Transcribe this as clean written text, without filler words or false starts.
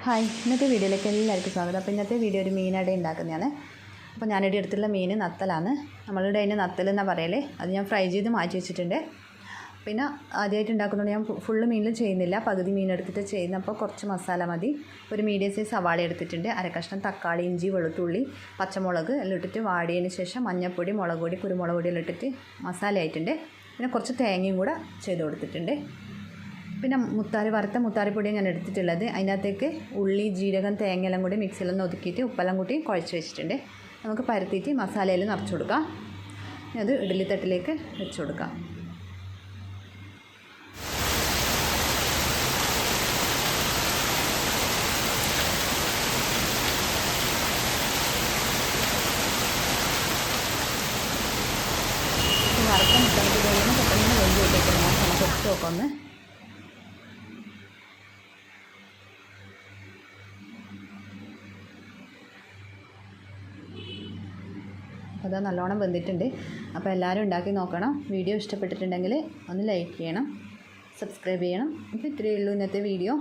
Hi, ഇന്നത്തെ വീഡിയോയിലേക്ക് എല്ലാവർക്കും സ്വാഗതം. അപ്പോൾ ഇന്നത്തെ വീഡിയോ ഒരു മീനട ഉണ്ടാക്കുന്നതാണ്. അപ്പോൾ ഞാനിവിടെ എടുത്തുള്ള മീൻ നത്തലാണ്. നമ്മളുടെ അതിന് നത്തൽ എന്നാണ് പറയൽ. അത് ഞാൻ ഫ്രൈ ചെയ്ത് മാറ്റി വെച്ചിട്ടുണ്ട്. പിന്നെ ആദ്യമായിട്ട് ഉണ്ടാക്കുന്നതുകൊണ്ട് ഞാൻ ഫുള്ള് മീനിലും ചെയ്യുന്നില്ല, പകുതി മീൻ എടുത്തിട്ട് ചെയ്യുന്ന. അപ്പോൾ കുറച്ച് മസാല മതി. ഒരു മീഡിയം സൈസ് സവാള എടുത്തിട്ടുണ്ട്, അരക്കഷ്ണം തക്കാളി, ഇഞ്ചി, വെളുത്തുള്ളി, പച്ചമുളക് എല്ലാം ഇട്ടിട്ട് വാടിയതിന് ശേഷം മഞ്ഞൾപ്പൊടി, മുളക് പൊടി, കുരുമുളക് പൊടി എല്ലാം ഇട്ടിട്ട് മസാല ആയിട്ടുണ്ട്. പിന്നെ കുറച്ച് തേങ്ങയും കൂടെ ചെയ്ത് കൊടുത്തിട്ടുണ്ട്. പിന്നെ വറുത്ത മുത്താറിപ്പൊടിയാണ് ഞാൻ എടുത്തിട്ടുള്ളത്. അതിനകത്തേക്ക് ഉള്ളി, ജീരകം, തേങ്ങ എല്ലാം കൂടി മിക്സിയിലൊന്ന് ഒതുക്കിയിട്ട് ഉപ്പെല്ലാം കൂട്ടി കുഴച്ച് വെച്ചിട്ടുണ്ട്. നമുക്ക് പരത്തിയിട്ട് മസാലയിൽ നിറച്ച് കൊടുക്കാം. അത് ഇഡ്ഡലി തട്ടിലേക്ക് വെച്ച് കൊടുക്കാം. വറുത്ത മുത്താറിപ്പൊടി പെട്ടെന്ന് വെന്ത് കിട്ടിയിട്ട് നമുക്ക് ഒത്ത് നോക്കാമെന്ന്. അത് നല്ലോണം വെന്തിട്ടുണ്ട്. അപ്പോൾ എല്ലാവരും ഉണ്ടാക്കി നോക്കണം. വീഡിയോ ഇഷ്ടപ്പെട്ടിട്ടുണ്ടെങ്കിൽ ഒന്ന് ലൈക്ക് ചെയ്യണം, സബ്സ്ക്രൈബ് ചെയ്യണം. അപ്പോൾ ഇത്രയേ ഉള്ളൂ ഇന്നത്തെ വീഡിയോ.